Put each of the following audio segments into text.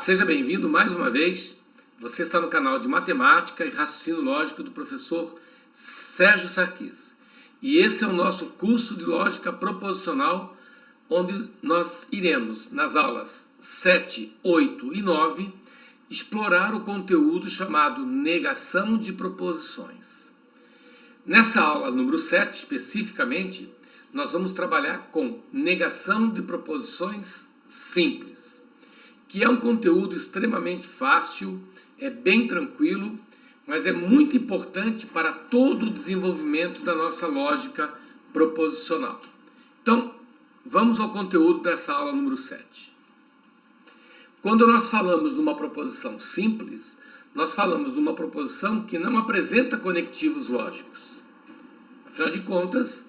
seja bem-vindo mais uma vez. Você está no canal de Matemática e Raciocínio Lógico do professor Sérgio Sarquis. E esse é o nosso curso de Lógica Proposicional, onde nós iremos, nas aulas 7, 8 e 9, explorar o conteúdo chamado negação de proposições. Nessa aula número 7, especificamente, nós vamos trabalhar com negação de proposições simples, que é um conteúdo extremamente fácil, é bem tranquilo, mas é muito importante para todo o desenvolvimento da nossa lógica proposicional. Então, vamos ao conteúdo dessa aula número 7. Quando nós falamos de uma proposição simples, nós falamos de uma proposição que não apresenta conectivos lógicos. Afinal de contas,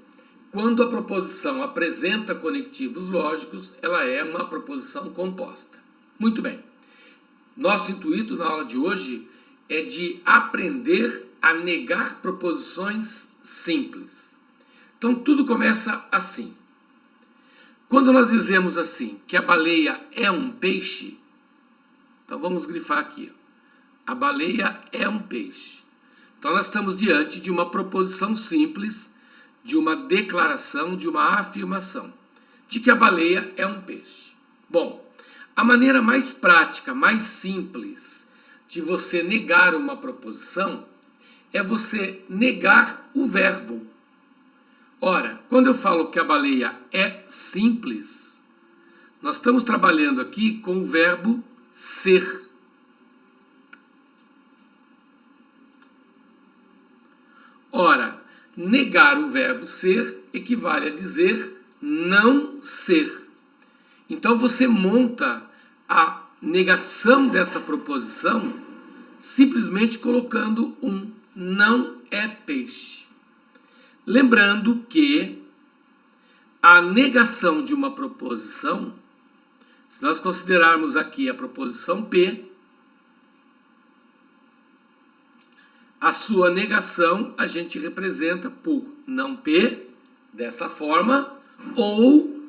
quando a proposição apresenta conectivos lógicos, ela é uma proposição composta. Muito bem. Nosso intuito na aula de hoje é de aprender a negar proposições simples. Então, tudo começa assim. Quando nós dizemos assim, que a baleia é um peixe, então vamos grifar aqui. A baleia é um peixe. Então, nós estamos diante de uma proposição simples, de uma declaração, de uma afirmação, de que a baleia é um peixe. Bom, a maneira mais prática, mais simples de você negar uma proposição é você negar o verbo. Ora, quando eu falo que a baleia é simples, nós estamos trabalhando aqui com o verbo ser. Ora, negar o verbo ser equivale a dizer não ser. Então você monta a negação dessa proposição simplesmente colocando um não é peixe. Lembrando que a negação de uma proposição, se nós considerarmos aqui a proposição P, a sua negação a gente representa por não P, dessa forma, ou,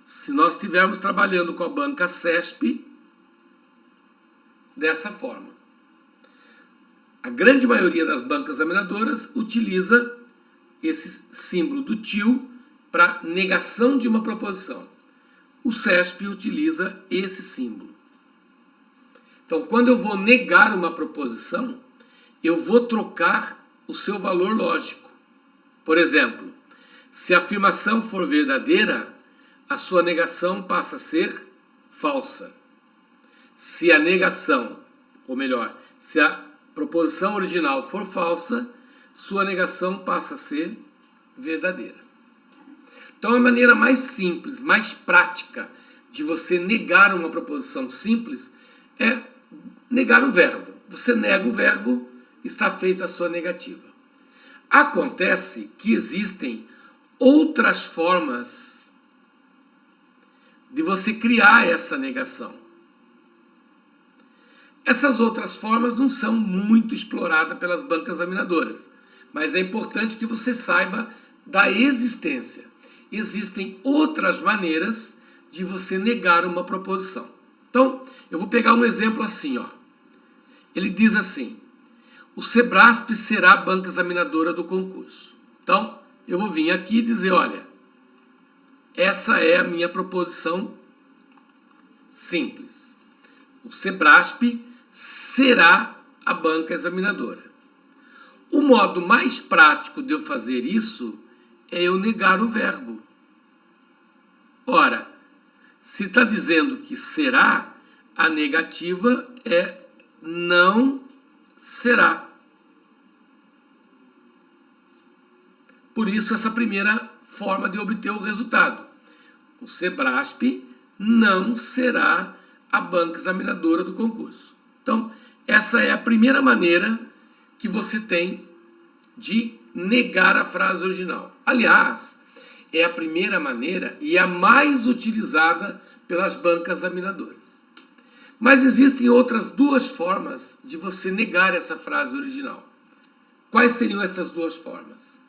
se nós estivermos trabalhando com a banca CESP, dessa forma. A grande maioria das bancas examinadoras utiliza esse símbolo do tio para negação de uma proposição. O CESP utiliza esse símbolo. Então, quando eu vou negar uma proposição, eu vou trocar o seu valor lógico. Por exemplo, se a afirmação for verdadeira, a sua negação passa a ser falsa. Se a negação, ou melhor, se a proposição original for falsa, sua negação passa a ser verdadeira. Então, a maneira mais simples, mais prática de você negar uma proposição simples é negar o verbo. Você nega o verbo, está feita a sua negativa. Acontece que existem outras formas de você criar essa negação. Essas outras formas não são muito exploradas pelas bancas examinadoras, mas é importante que você saiba da existência. Existem outras maneiras de você negar uma proposição. Então, eu vou pegar um exemplo assim, ó. Ele diz assim: o Sebrasp será a banca examinadora do concurso. Então, eu vou vir aqui e dizer, olha, essa é a minha proposição simples. O Sebrasp será a banca examinadora. O modo mais prático de eu fazer isso é eu negar o verbo. Ora, se está dizendo que será, a negativa é não será. Por isso, essa primeira forma de obter o resultado. O Sebrasp não será a banca examinadora do concurso. Então, essa é a primeira maneira que você tem de negar a frase original. Aliás, é a primeira maneira e a mais utilizada pelas bancas examinadoras. Mas existem outras duas formas de você negar essa frase original. Quais seriam essas duas formas?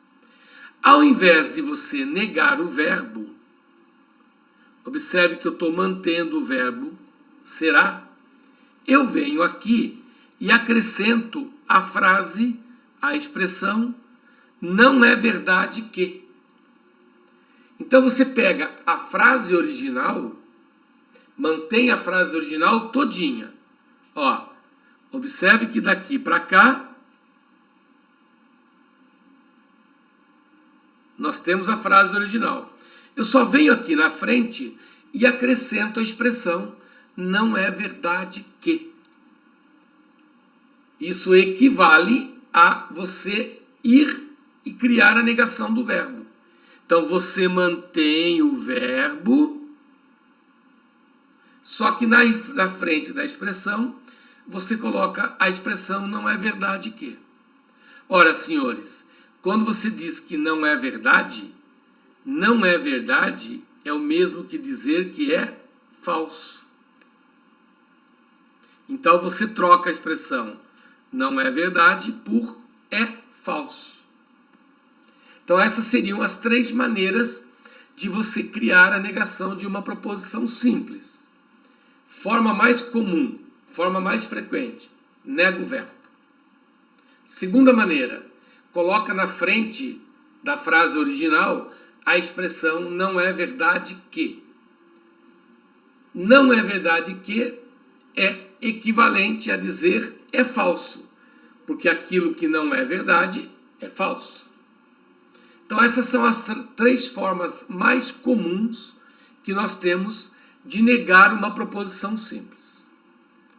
Ao invés de você negar o verbo, observe que eu estou mantendo o verbo será, eu venho aqui e acrescento a frase, a expressão, não é verdade que. Então você pega a frase original, mantém a frase original todinha. Ó, observe que daqui para cá nós temos a frase original. Eu só venho aqui na frente e acrescento a expressão não é verdade que. Isso equivale a você ir e criar a negação do verbo. Então você mantém o verbo, só que na frente da expressão você coloca a expressão não é verdade que. Ora, senhores, quando você diz que não é verdade é o mesmo que dizer que é falso. Então você troca a expressão não é verdade por é falso. Então essas seriam as 3 maneiras de você criar a negação de uma proposição simples. Forma mais comum, forma mais frequente, nega o verbo. Segunda maneira, coloca na frente da frase original a expressão não é verdade que. Não é verdade que é equivalente a dizer é falso, porque aquilo que não é verdade é falso. Então essas são as 3 formas mais comuns que nós temos de negar uma proposição simples.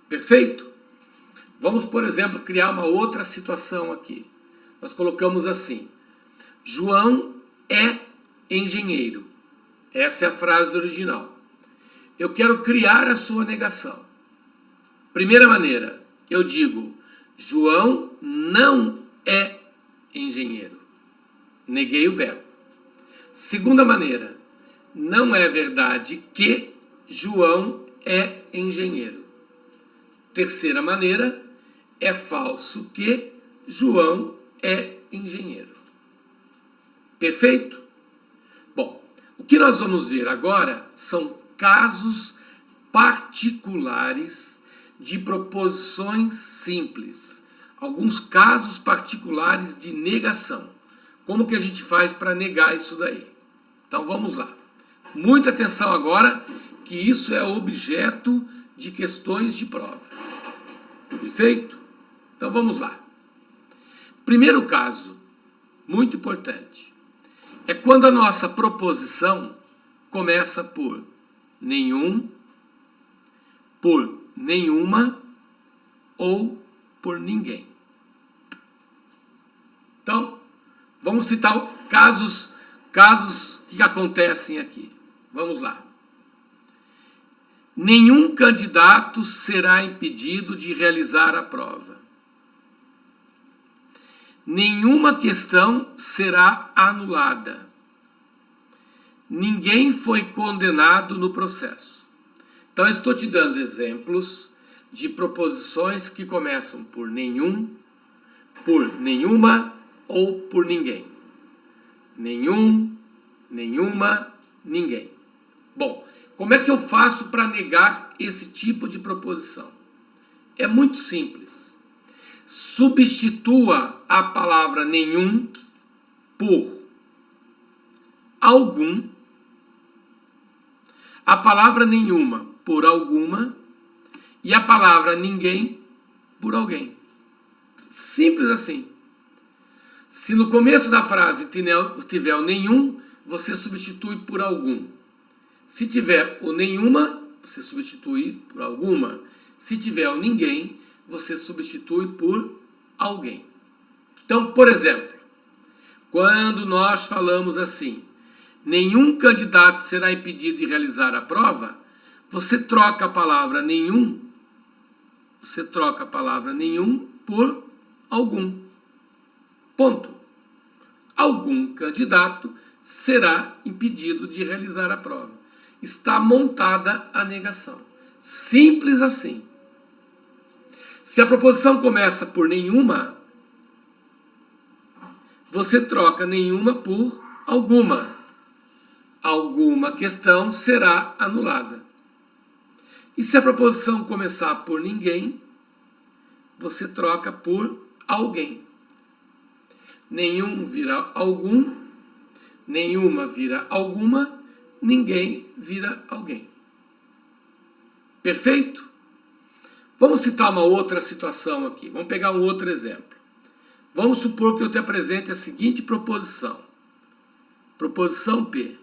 Perfeito? Vamos, por exemplo, criar uma outra situação aqui. Nós colocamos assim: João é engenheiro. Essa é a frase original. Eu quero criar a sua negação. Primeira maneira, eu digo João não é engenheiro. Neguei o verbo. Segunda maneira, não é verdade que João é engenheiro. Terceira maneira, é falso que João é engenheiro. Perfeito? Bom, o que nós vamos ver agora são casos particulares de proposições simples. Alguns casos particulares de negação. Como que a gente faz para negar isso daí? Então vamos lá. Muita atenção agora, que isso é objeto de questões de prova. Perfeito? Então vamos lá. Primeiro caso, muito importante, é quando a nossa proposição começa por nenhum, por nenhuma ou por ninguém. Então, vamos citar casos que acontecem aqui. Vamos lá. Nenhum candidato será impedido de realizar a prova. Nenhuma questão será anulada. Ninguém foi condenado no processo. Então, eu estou te dando exemplos de proposições que começam por nenhum, por nenhuma ou por ninguém. Nenhum, nenhuma, ninguém. Bom, como é que eu faço para negar esse tipo de proposição? É muito simples. Substitua a palavra nenhum por algum, a palavra nenhuma por alguma e a palavra ninguém por alguém. Simples assim. Se no começo da frase tiver o nenhum, você substitui por algum. Se tiver o nenhuma, você substitui por alguma. Se tiver o ninguém, você substitui por alguém. Então, por exemplo, quando nós falamos assim, nenhum candidato será impedido de realizar a prova, você troca a palavra nenhum, por algum. Ponto. Algum candidato será impedido de realizar a prova. Está montada a negação. Simples assim. Se a proposição começa por nenhuma, você troca nenhuma por alguma. Alguma questão será anulada. E se a proposição começar por ninguém, você troca por alguém. Nenhum vira algum, nenhuma vira alguma, ninguém vira alguém. Perfeito? Vamos citar uma outra situação aqui. Vamos pegar um outro exemplo. Vamos supor que eu te apresente a seguinte proposição. Proposição P.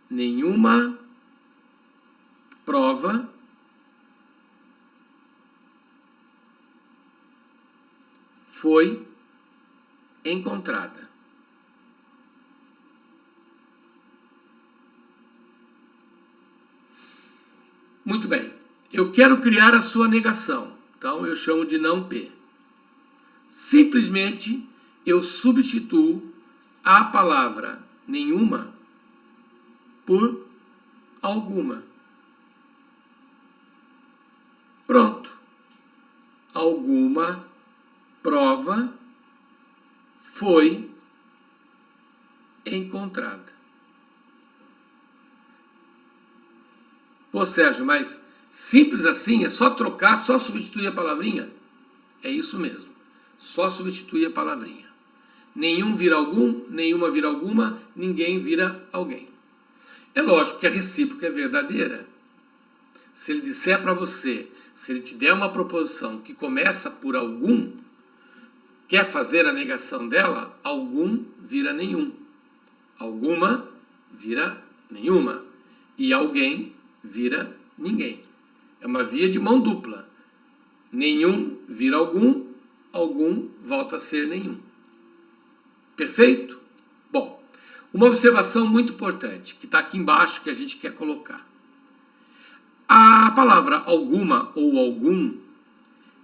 Nenhuma prova foi encontrada. Muito bem. Eu quero criar a sua negação. Então, eu chamo de não P. Simplesmente, eu substituo a palavra nenhuma por alguma. Pronto. Alguma prova foi encontrada. Pô, Sérgio, mas simples assim? É só trocar, só substituir a palavrinha? É isso mesmo. Só substituir a palavrinha. Nenhum vira algum, nenhuma vira alguma, ninguém vira alguém. É lógico que a recíproca é verdadeira. Se ele disser para você, se ele te der uma proposição que começa por algum, quer fazer a negação dela, algum vira nenhum. Alguma vira nenhuma. E alguém vira ninguém. É uma via de mão dupla. Nenhum vira algum, algum volta a ser nenhum. Perfeito? Bom, uma observação muito importante, que está aqui embaixo, que a gente quer colocar. A palavra alguma ou algum,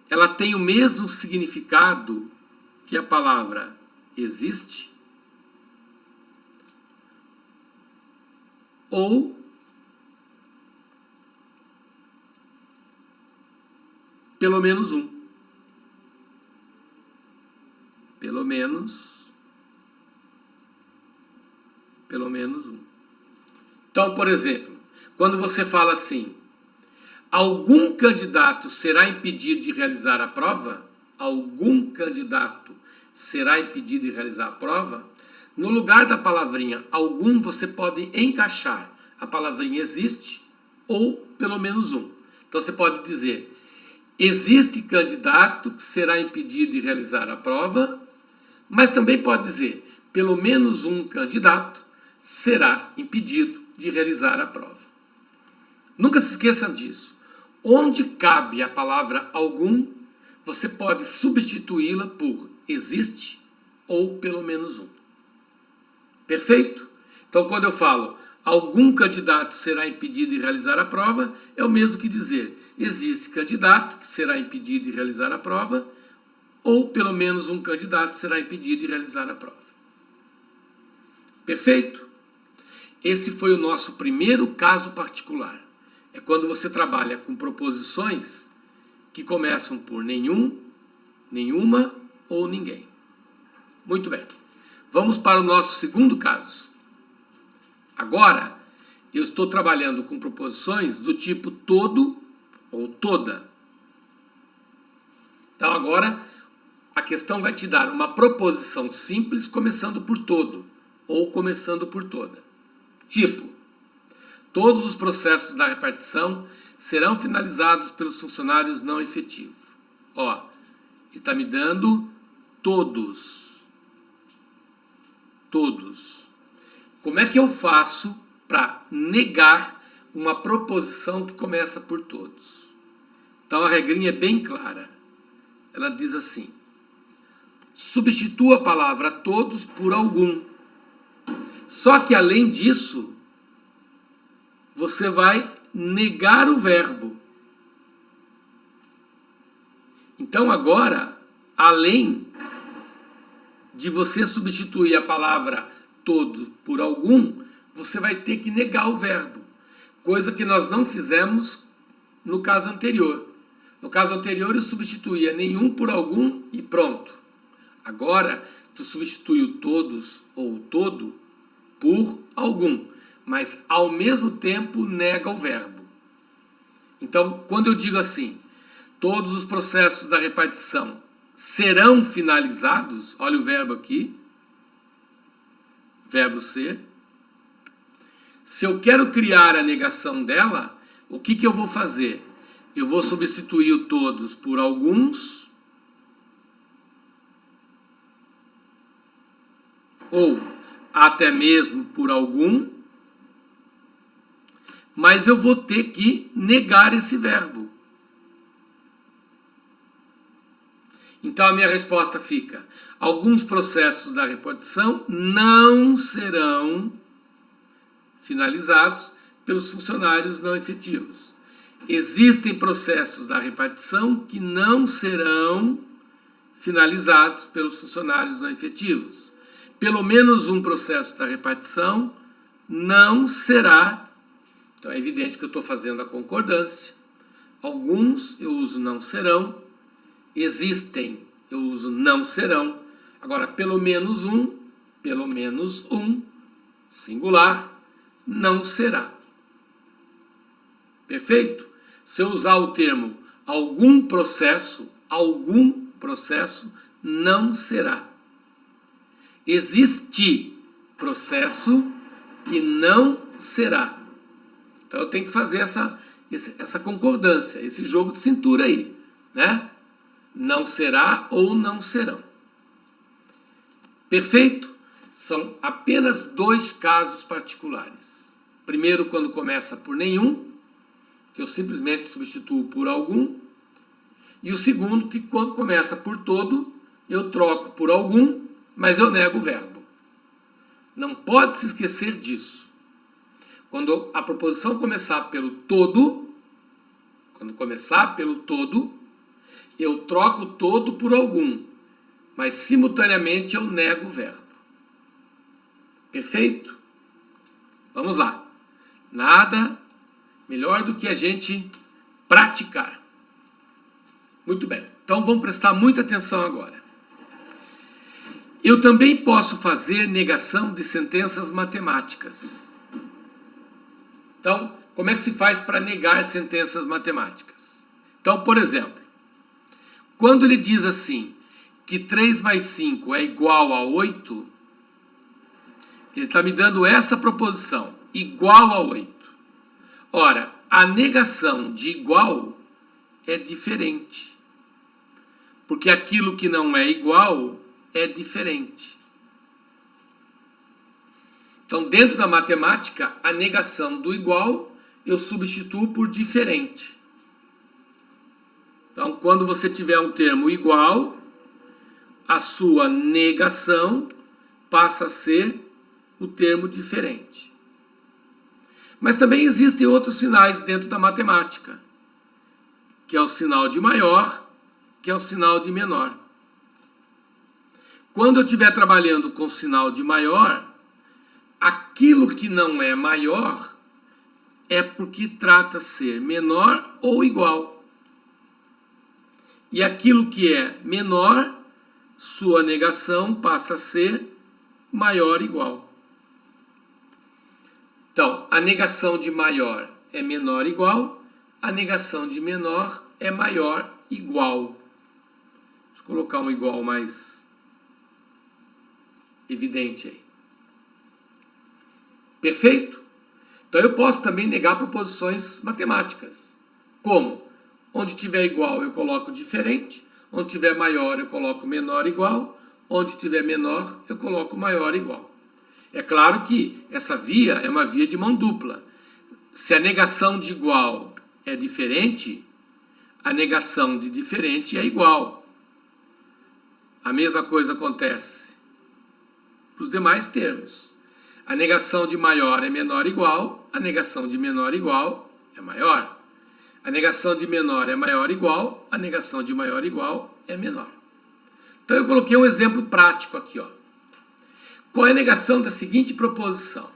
ela tem o mesmo significado que a palavra existe ou pelo menos um. Pelo menos um. Então, por exemplo, quando você fala assim, algum candidato será impedido de realizar a prova, algum candidato será impedido de realizar a prova, no lugar da palavrinha algum, você pode encaixar a palavrinha existe ou pelo menos um. Então, você pode dizer, existe candidato que será impedido de realizar a prova, mas também pode dizer, pelo menos um candidato será impedido de realizar a prova. Nunca se esqueçam disso. Onde cabe a palavra algum, você pode substituí-la por existe ou pelo menos um. Perfeito? Então, quando eu falo algum candidato será impedido de realizar a prova, é o mesmo que dizer existe candidato que será impedido de realizar a prova ou pelo menos um candidato será impedido de realizar a prova. Perfeito? Esse foi o nosso primeiro caso particular. É quando você trabalha com proposições que começam por nenhum, nenhuma ou ninguém. Muito bem. Vamos para o nosso segundo caso. Agora, eu estou trabalhando com proposições do tipo todo ou toda. Então, agora, a questão vai te dar uma proposição simples começando por todo ou começando por toda. Tipo, todos os processos da repartição serão finalizados pelos funcionários não efetivos. Ó, ele está me dando todos. Todos. Como é que eu faço para negar uma proposição que começa por todos? Então a regrinha é bem clara. Ela diz assim, substitua a palavra todos por algum. Só que além disso, você vai negar o verbo. Então agora, além de você substituir a palavra todo por algum, você vai ter que negar o verbo. Coisa que nós não fizemos no caso anterior. No caso anterior eu substituía nenhum por algum e pronto. Agora tu substitui o todos ou o todo por algum. mas ao mesmo tempo nega o verbo. Então, quando eu digo assim, todos os processos da repartição serão finalizados, olha o verbo aqui, verbo ser. Se eu quero criar a negação dela, o que eu vou fazer? Eu vou substituir o todos por alguns, ou até mesmo por algum, mas eu vou ter que negar esse verbo. Então a minha resposta fica: alguns processos da repartição não serão finalizados pelos funcionários não efetivos. Existem processos da repartição que não serão finalizados pelos funcionários não efetivos. Pelo menos um processo da repartição não será. Então é evidente que eu estou fazendo a concordância. Alguns eu uso não serão. Existem, eu uso não serão. Agora, pelo menos um, singular, não será. Perfeito? Se eu usar o termo algum processo não será. Existe processo que não será. Então eu tenho que fazer essa concordância, esse jogo de cintura aí, né? Não será ou não serão. Perfeito? São apenas 2 casos particulares. Primeiro, quando começa por nenhum, que eu simplesmente substituo por algum. E o segundo, que quando começa por todo, eu troco por algum, mas eu nego o verbo. Não pode se esquecer disso. Quando a proposição começar pelo todo, eu troco todo por algum, mas simultaneamente eu nego o verbo. Perfeito? Vamos lá. Nada melhor do que a gente praticar. Muito bem. Então vamos prestar muita atenção agora. Eu também posso fazer negação de sentenças matemáticas. Então, como é que se faz para negar sentenças matemáticas? Então, por exemplo, quando ele diz assim, que 3 mais 5 é igual a 8, ele está me dando essa proposição, igual a 8. Ora, a negação de igual é diferente. Porque aquilo que não é igual é diferente. Então, dentro da matemática, a negação do igual eu substituo por diferente. Então, quando você tiver um termo igual, a sua negação passa a ser o termo diferente. Mas também existem outros sinais dentro da matemática, que é o sinal de maior, que é o sinal de menor. Quando eu estiver trabalhando com sinal de maior, aquilo que não é maior é porque trata ser menor ou igual. E aquilo que é menor, sua negação passa a ser maior ou igual. Então, a negação de maior é menor ou igual, a negação de menor é maior ou igual. Deixa eu colocar um igual mais evidente aí. Perfeito? Então eu posso também negar proposições matemáticas. Como? Onde tiver igual eu coloco diferente, onde tiver maior eu coloco menor igual, onde tiver menor eu coloco maior igual. É claro que essa via é uma via de mão dupla. Se a negação de igual é diferente, a negação de diferente é igual. A mesma coisa acontece para os demais termos. A negação de maior é menor ou igual, a negação de menor igual é maior. A negação de menor é maior ou igual, a negação de maior igual é menor. Então eu coloquei um exemplo prático aqui, ó. Qual é a negação da seguinte proposição?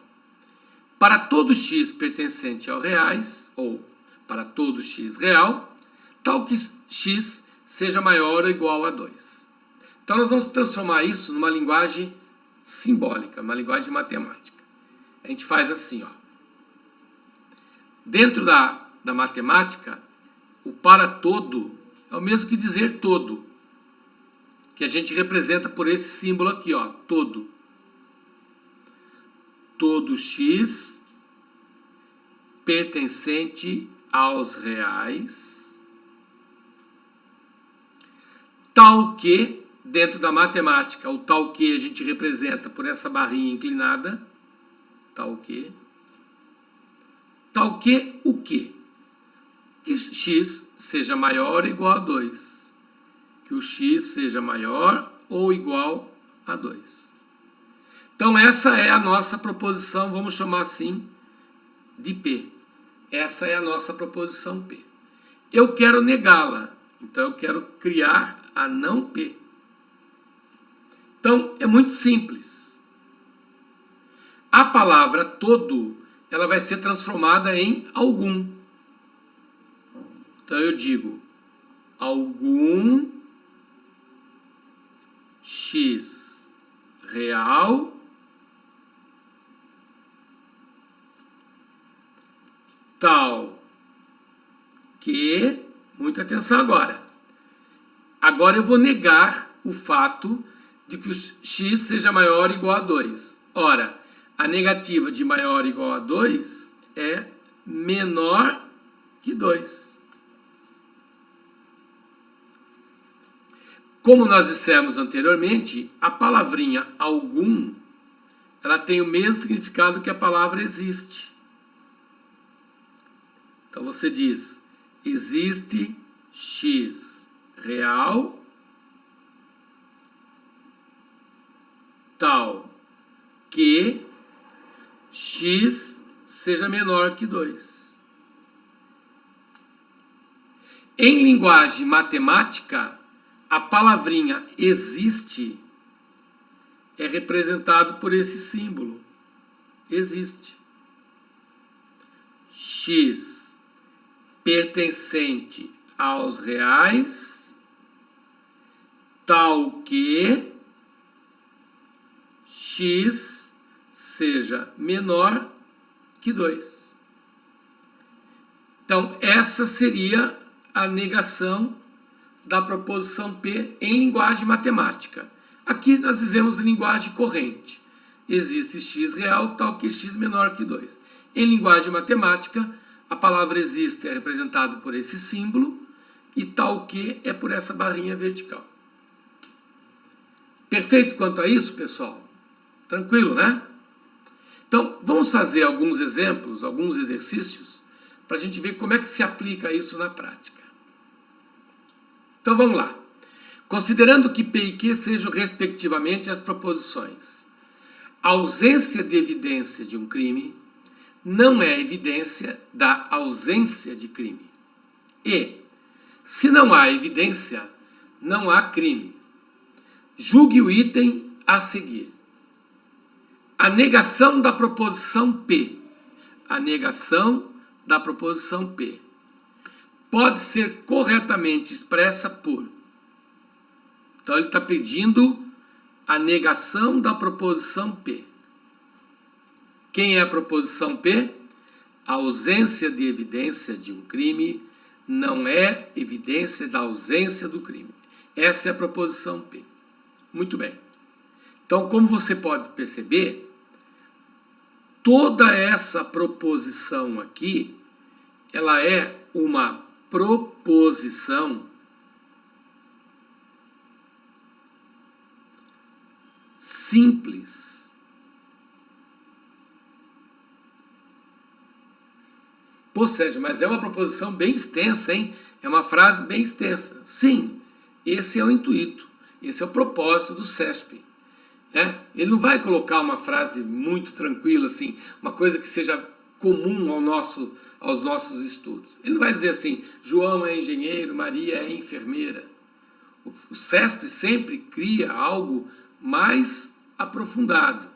Para todo x pertencente ao reais, ou para todo x real, tal que x seja maior ou igual a 2. Então nós vamos transformar isso numa linguagem simbólica, uma linguagem matemática. A gente faz assim, ó. Dentro da matemática, o para todo é o mesmo que dizer todo, que a gente representa por esse símbolo aqui, ó, todo. Todo x pertencente aos reais, tal que, dentro da matemática, o tal que a gente representa por essa barrinha inclinada, tal que o quê? Que x seja maior ou igual a 2. Que o x seja maior ou igual a 2. Então, essa é a nossa proposição, vamos chamar assim, de P. Essa é a nossa proposição P. Eu quero negá-la, então eu quero criar a não P. Então, é muito simples. A palavra todo, ela vai ser transformada em algum. Então, eu digo, algum x real tal que, muita atenção agora. Agora eu vou negar o fato de que o x seja maior ou igual a 2. Ora, a negativa de maior ou igual a 2 é menor que 2. Como nós dissemos anteriormente, a palavrinha algum, ela tem o mesmo significado que a palavra existe. Então você diz, existe x real tal que x seja menor que 2. Em linguagem matemática, a palavrinha existe é representado por esse símbolo. Existe. X pertencente aos reais, tal que x seja menor que 2. Então, essa seria a negação da proposição P em linguagem matemática. Aqui nós dizemos em linguagem corrente. Existe x real tal que x menor que 2. Em linguagem matemática, a palavra existe é representada por esse símbolo e tal que é por essa barrinha vertical. Perfeito quanto a isso, pessoal? Tranquilo, né? Então, vamos fazer alguns exemplos, alguns exercícios, para a gente ver como é que se aplica isso na prática. Então, vamos lá. Considerando que P e Q sejam, respectivamente, as proposições, a ausência de evidência de um crime não é evidência da ausência de crime. E, se não há evidência, não há crime. Julgue o item a seguir. A negação da proposição P. A negação da proposição P pode ser corretamente expressa por... Então, ele está pedindo a negação da proposição P. Quem é a proposição P? A ausência de evidência de um crime não é evidência da ausência do crime. Essa é a proposição P. Muito bem. Então, como você pode perceber, toda essa proposição aqui, ela é uma proposição simples. Pô, Sérgio, mas é uma proposição bem extensa, hein? É uma frase bem extensa. Sim, esse é o intuito, esse é o propósito do CESP. Ele não vai colocar uma frase muito tranquila, assim, uma coisa que seja comum aos nossos estudos. Ele não vai dizer assim, João é engenheiro, Maria é enfermeira. O CESP sempre cria algo mais aprofundado.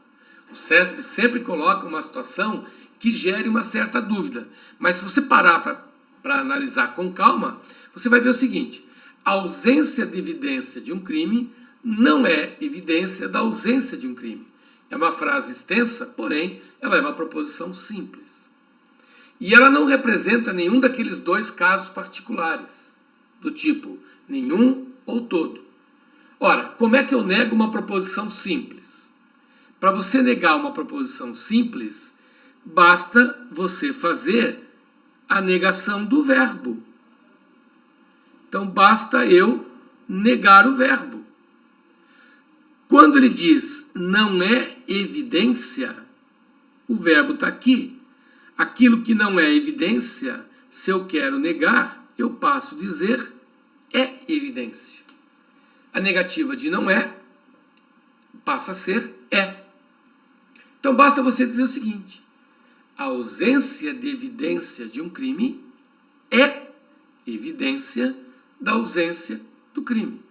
O CESP sempre coloca uma situação que gere uma certa dúvida. Mas se você parar para analisar com calma, você vai ver o seguinte, a ausência de evidência de um crime não é evidência da ausência de um crime. É uma frase extensa, porém, ela é uma proposição simples. E ela não representa nenhum daqueles dois casos particulares, do tipo nenhum ou todo. Ora, como é que eu nego uma proposição simples? Para você negar uma proposição simples, basta você fazer a negação do verbo. Então, basta eu negar o verbo. Quando ele diz não é evidência, o verbo está aqui. Aquilo que não é evidência, se eu quero negar, eu passo a dizer é evidência. A negativa de não é passa a ser é. Então basta você dizer o seguinte: a ausência de evidência de um crime é evidência da ausência do crime.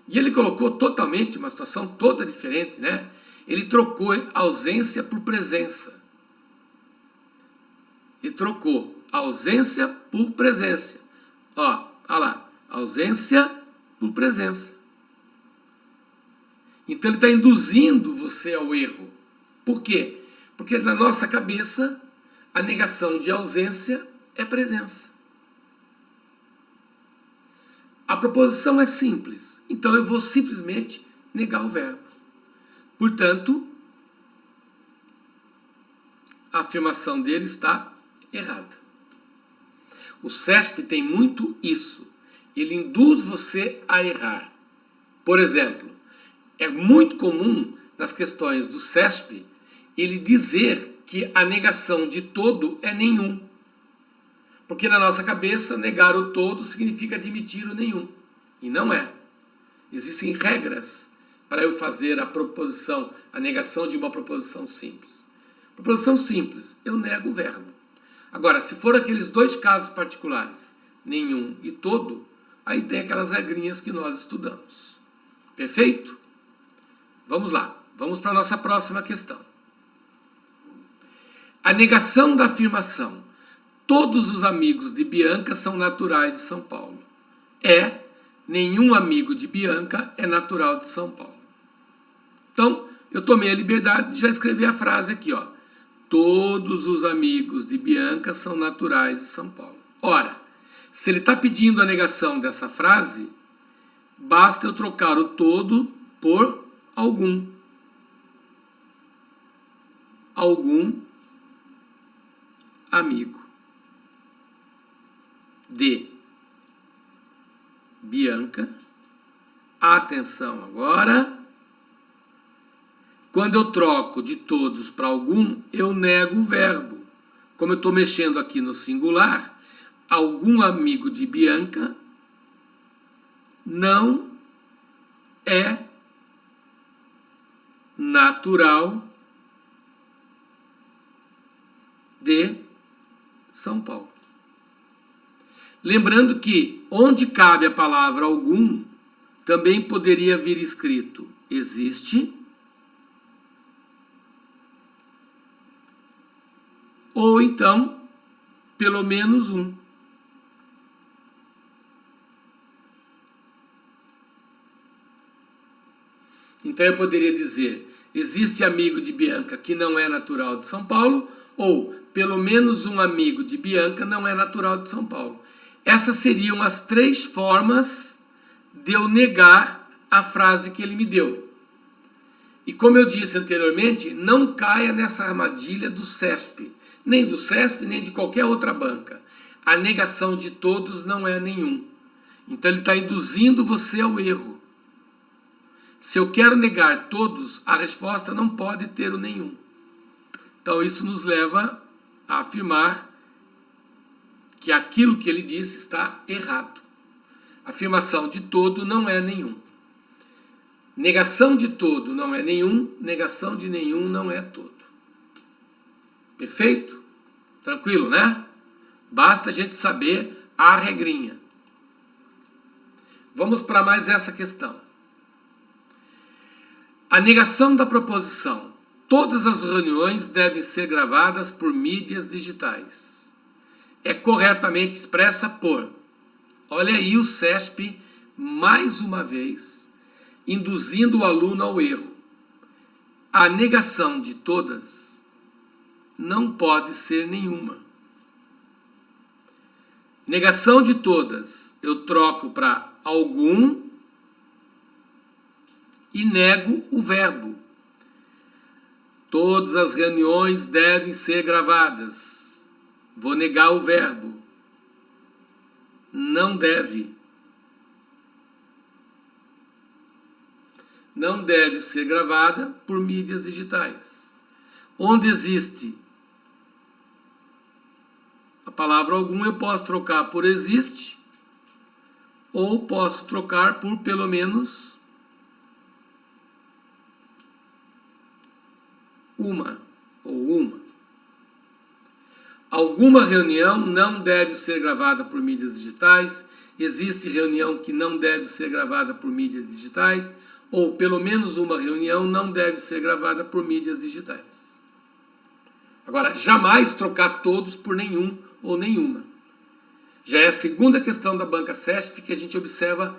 E ele colocou totalmente uma situação toda diferente, né? Ele trocou ausência por presença. Ele trocou ausência por presença. Ó, olha lá, ausência por presença. Então ele está induzindo você ao erro. Por quê? Porque na nossa cabeça a negação de ausência é presença. A proposição é simples, então eu vou simplesmente negar o verbo. Portanto, a afirmação dele está errada. O CESP tem muito isso. Ele induz você a errar. Por exemplo, é muito comum nas questões do CESP ele dizer que a negação de todo é nenhum. Porque na nossa cabeça, negar o todo significa admitir o nenhum. E não é. Existem regras para eu fazer a proposição, a negação de uma proposição simples. Proposição simples, eu nego o verbo. Agora, se for aqueles dois casos particulares, nenhum e todo, aí tem aquelas regrinhas que nós estudamos. Perfeito? Vamos lá. Vamos para a nossa próxima questão. A negação da afirmação todos os amigos de Bianca são naturais de São Paulo. Nenhum amigo de Bianca é natural de São Paulo. Então, eu tomei a liberdade de já escrever a frase aqui, ó. Todos os amigos de Bianca são naturais de São Paulo. Ora, se ele está pedindo a negação dessa frase, basta eu trocar o todo por algum. Algum amigo de Bianca. Atenção agora. Quando eu troco de todos para algum, eu nego o verbo. Como eu estou mexendo aqui no singular, algum amigo de Bianca não é natural de São Paulo. Lembrando que, onde cabe a palavra algum, também poderia vir escrito existe ou então, pelo menos um. Então eu poderia dizer, existe amigo de Bianca que não é natural de São Paulo, ou pelo menos um amigo de Bianca não é natural de São Paulo. Essas seriam as três formas de eu negar a frase que ele me deu. E como eu disse anteriormente, não caia nessa armadilha do CESP, nem do CESP, nem de qualquer outra banca. A negação de todos não é nenhum. Então ele está induzindo você ao erro. Se eu quero negar todos, a resposta não pode ter o nenhum. Então isso nos leva a afirmar que aquilo que ele disse está errado. Afirmação de todo não é nenhum. Negação de todo não é nenhum, negação de nenhum não é todo. Perfeito? Tranquilo, né? Basta a gente saber a regrinha. Vamos para mais essa questão. A negação da proposição. Todas as reuniões devem ser gravadas por mídias digitais. É corretamente expressa por... Olha aí o CESP, mais uma vez, induzindo o aluno ao erro. A negação de todas não pode ser nenhuma. Negação de todas, eu troco para algum e nego o verbo. Todas as reuniões devem ser gravadas. Vou negar o verbo. Não deve. Não deve ser gravada por mídias digitais. Onde existe a palavra algum, eu posso trocar por existe, ou posso trocar por pelo menos uma ou uma. Alguma reunião não deve ser gravada por mídias digitais. Existe reunião que não deve ser gravada por mídias digitais, ou pelo menos uma reunião não deve ser gravada por mídias digitais. Agora, jamais trocar todos por nenhum ou nenhuma. Já é a segunda questão da banca CESP que a gente observa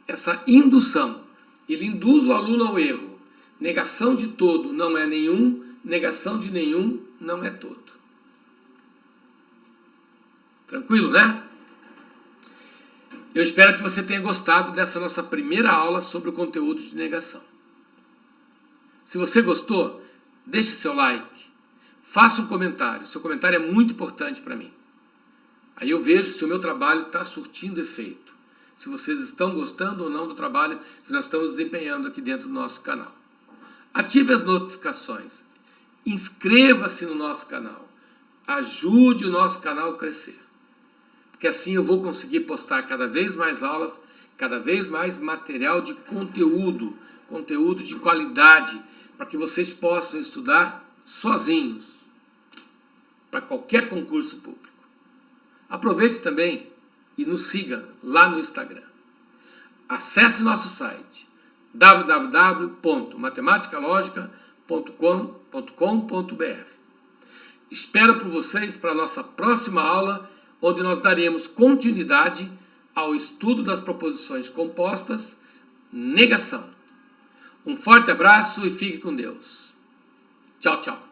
essa indução. Ele induz o aluno ao erro. Negação de todo não é nenhum, negação de nenhum não é todo. Tranquilo, né? Eu espero que você tenha gostado dessa nossa primeira aula sobre o conteúdo de negação. Se você gostou, deixe seu like, faça um comentário. Seu comentário é muito importante para mim. Aí eu vejo se o meu trabalho está surtindo efeito. Se vocês estão gostando ou não do trabalho que nós estamos desempenhando aqui dentro do nosso canal. Ative as notificações. Inscreva-se no nosso canal. Ajude o nosso canal a crescer. Porque assim eu vou conseguir postar cada vez mais aulas, cada vez mais material de conteúdo, conteúdo de qualidade, para que vocês possam estudar sozinhos, para qualquer concurso público. Aproveite também e nos siga lá no Instagram. Acesse nosso site www.matematicalogica.com.br. Espero por vocês para a nossa próxima aula, onde nós daremos continuidade ao estudo das proposições compostas, negação. Um forte abraço e fique com Deus. Tchau, tchau.